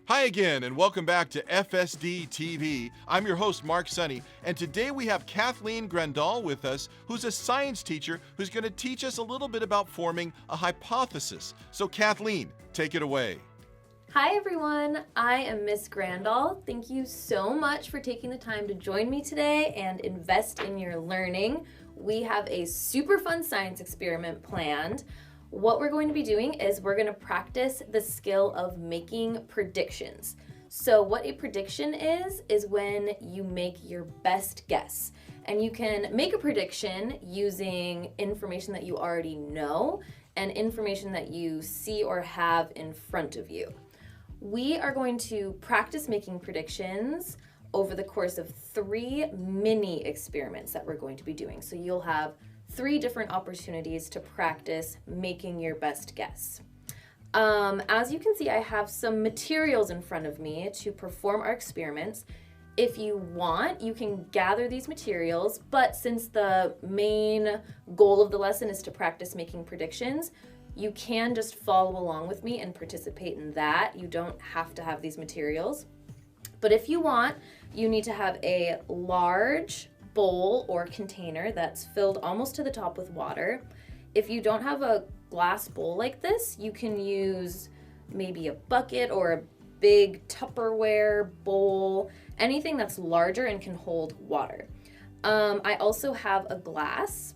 Hi again, and welcome back to FSD TV. I'm your host, Mark Sonny, and today we have Kathleen Grandahl with us, who's a science teacher who's going to teach us a little bit about forming a hypothesis. So Kathleen, take it away. Hi everyone, I am Miss Grandahl. Thank you so much for taking the time to join me today and invest in your learning. We have a super fun science experiment planned. What we're going to be doing is we're going to practice the skill of making predictions. So what a prediction is when you make your best guess. And you can make a prediction using information that you already know and information that you see or have in front of you. We are going to practice making predictions over the course of 3 mini experiments that we're going to be doing. So you'll have 3 different opportunities to practice making your best guess. As you can see, I have some materials in front of me to perform our experiments. If you want, you can gather these materials, but since the main goal of the lesson is to practice making predictions, you can just follow along with me and participate in that. You don't have to have these materials. But if you want, you need to have a large bowl or container that's filled almost to the top with water. If you don't have a glass bowl like this, you can use maybe a bucket or a big Tupperware bowl, anything that's larger and can hold water. I also have a glass.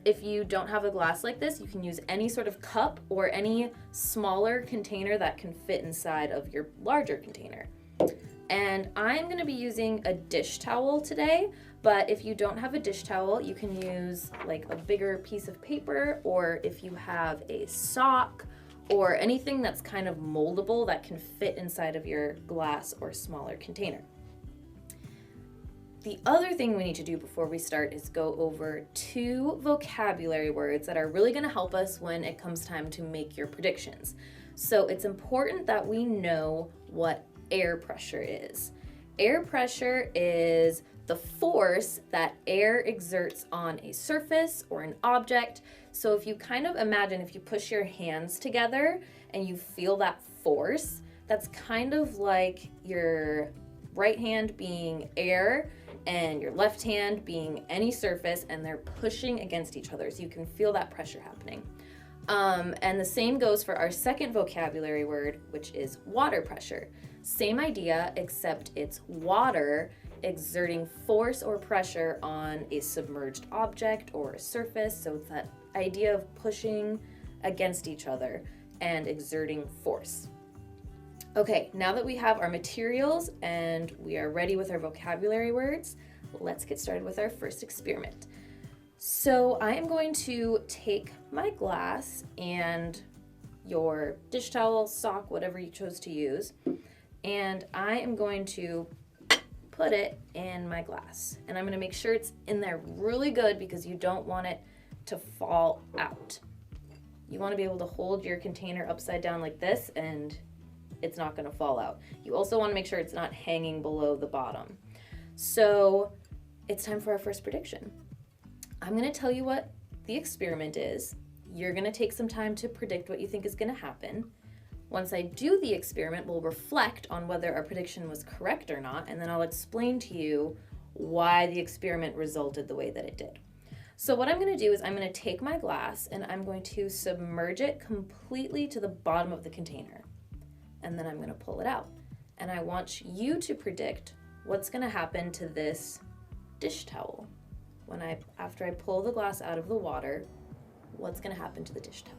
If you don't have a glass like this, you can use any sort of cup or any smaller container that can fit inside of your larger container. And I'm going to be using a dish towel today, but if you don't have a dish towel, you can use like a bigger piece of paper, or if you have a sock or anything that's kind of moldable that can fit inside of your glass or smaller container. The other thing we need to do before we start is go over 2 vocabulary words that are really going to help us when it comes time to make your predictions. So it's important that we know what air pressure is. Air pressure is the force that air exerts on a surface or an object. So if you kind of imagine if you push your hands together and you feel that force, that's kind of like your right hand being air and your left hand being any surface, and they're pushing against each other. So you can feel that pressure happening. And the same goes for our second vocabulary word, which is water pressure. Same idea, except it's water exerting force or pressure on a submerged object or a surface. So it's that idea of pushing against each other and exerting force. Okay, now that we have our materials and we are ready with our vocabulary words, let's get started with our first experiment. So I am going to take my glass and your dish towel, sock, whatever you chose to use, and I am going to put it in my glass. And I'm going to make sure it's in there really good because you don't want it to fall out. You want to be able to hold your container upside down like this and it's not going to fall out. You also want to make sure it's not hanging below the bottom. So it's time for our first prediction. I'm going to tell you what the experiment is. You're going to take some time to predict what you think is going to happen. Once I do the experiment, we'll reflect on whether our prediction was correct or not, and then I'll explain to you why the experiment resulted the way that it did. So what I'm going to do is I'm going to take my glass and I'm going to submerge it completely to the bottom of the container. And then I'm going to pull it out. And I want you to predict what's going to happen to this dish towel. After I pull the glass out of the water, what's going to happen to the dish towel?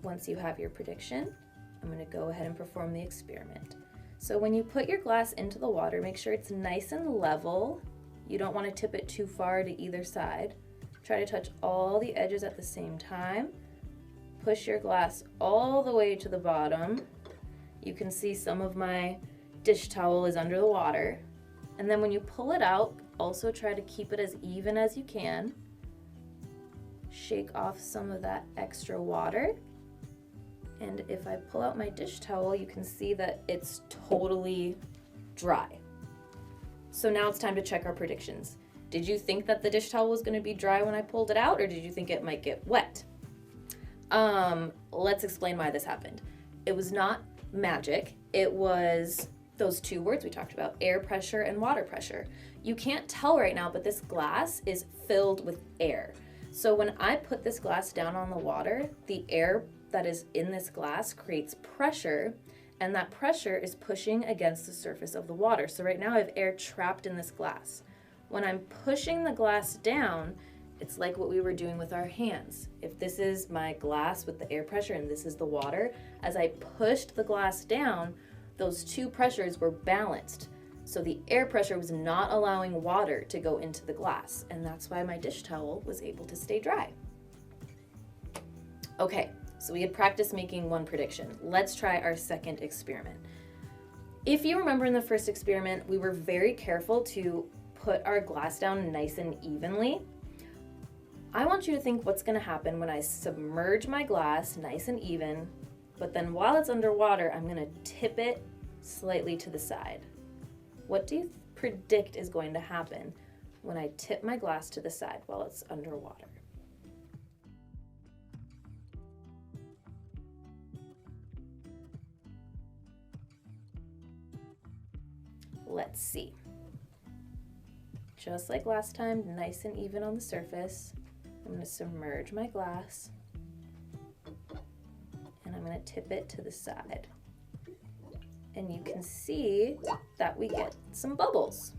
Once you have your prediction, I'm going to go ahead and perform the experiment. So when you put your glass into the water, make sure it's nice and level. You don't want to tip it too far to either side. Try to touch all the edges at the same time. Push your glass all the way to the bottom. You can see some of my dish towel is under the water. And then when you pull it out, also try to keep it as even as you can. Shake off some of that extra water. And if I pull out my dish towel, you can see that it's totally dry. So now it's time to check our predictions. Did you think that the dish towel was going to be dry when I pulled it out, or did you think it might get wet? Let's explain why this happened. It was not magic. It was those two words we talked about, air pressure and water pressure. You can't tell right now, but this glass is filled with air. So when I put this glass down on the water, the air that is in this glass creates pressure, and that pressure is pushing against the surface of the water. So right now I have air trapped in this glass. When I'm pushing the glass down, it's like what we were doing with our hands. If this is my glass with the air pressure and this is the water, as I pushed the glass down, those two pressures were balanced. So the air pressure was not allowing water to go into the glass, and that's why my dish towel was able to stay dry. Okay, so we had practiced making one prediction. Let's try our second experiment. If you remember in the first experiment, we were very careful to put our glass down nice and evenly. I want you to think what's going to happen when I submerge my glass nice and even, but then while it's underwater, I'm going to tip it slightly to the side. What do you predict is going to happen when I tip my glass to the side while it's underwater? Let's see. Just like last time, nice and even on the surface. I'm going to submerge my glass, and I'm going to tip it to the side. And you can see that we get some bubbles.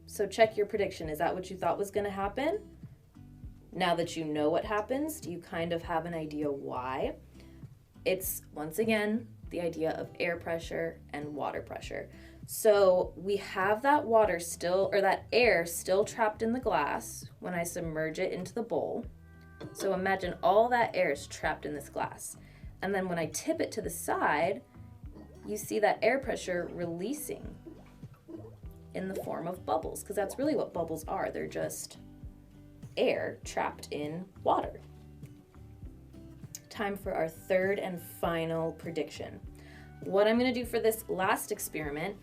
So check your prediction. Is that what you thought was going to happen? Now that you know what happens, do you kind of have an idea why? It's, once again, the idea of air pressure and water pressure. So we have that water still, or that air still trapped in the glass when I submerge it into the bowl. So imagine all that air is trapped in this glass. And then when I tip it to the side, you see that air pressure releasing in the form of bubbles, because that's really what bubbles are. They're just air trapped in water. Time for our third and final prediction. What I'm going to do for this last experiment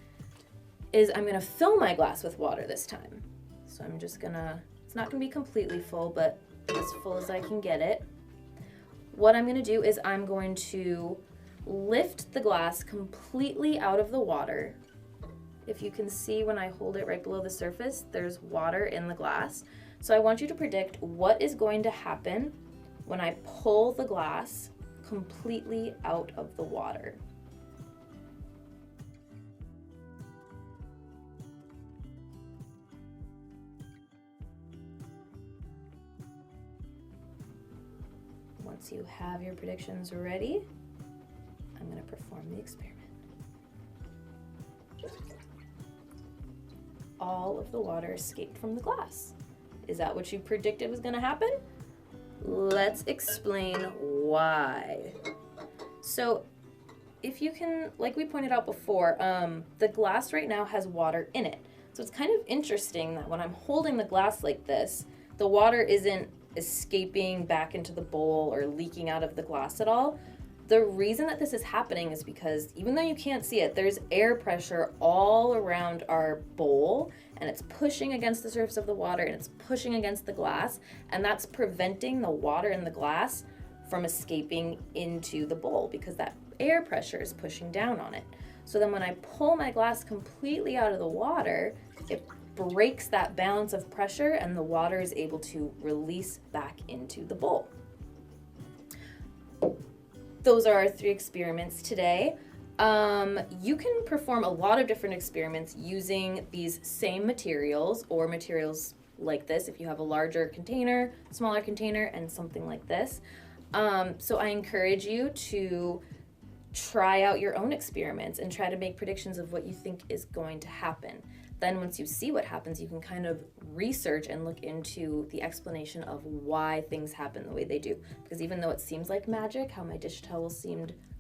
is I'm going to fill my glass with water this time. So I'm just going to, it's not going to be completely full, but as full as I can get it. What I'm going to do is I'm going to lift the glass completely out of the water. If you can see when I hold it right below the surface, there's water in the glass. So I want you to predict what is going to happen when I pull the glass completely out of the water. Once you have your predictions ready, I'm going to perform the experiment. All of the water escaped from the glass. Is that what you predicted was going to happen? Let's explain why. So if you can, like we pointed out before, the glass right now has water in it. So it's kind of interesting that when I'm holding the glass like this, the water isn't escaping back into the bowl or leaking out of the glass at all. The reason that this is happening is because even though you can't see it, there's air pressure all around our bowl, and it's pushing against the surface of the water, and it's pushing against the glass, and that's preventing the water in the glass from escaping into the bowl because that air pressure is pushing down on it. So then when I pull my glass completely out of the water, it breaks that balance of pressure and the water is able to release back into the bowl. Those are our 3 experiments today. You can perform a lot of different experiments using these same materials or materials like this if you have a larger container, smaller container, and something like this. So I encourage you to try out your own experiments and try to make predictions of what you think is going to happen. Then once you see what happens, you can kind of research and look into the explanation of why things happen the way they do. Because even though it seems like magic, how my dish towel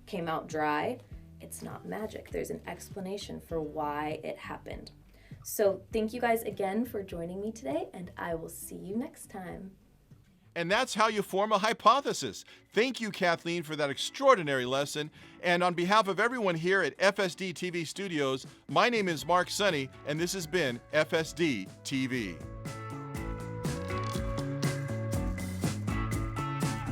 came out dry, it's not magic. There's an explanation for why it happened. So thank you guys again for joining me today, and I will see you next time. And that's how you form a hypothesis. Thank you, Kathleen, for that extraordinary lesson. And on behalf of everyone here at FSD TV Studios, my name is Mark Sonny, and this has been FSD TV.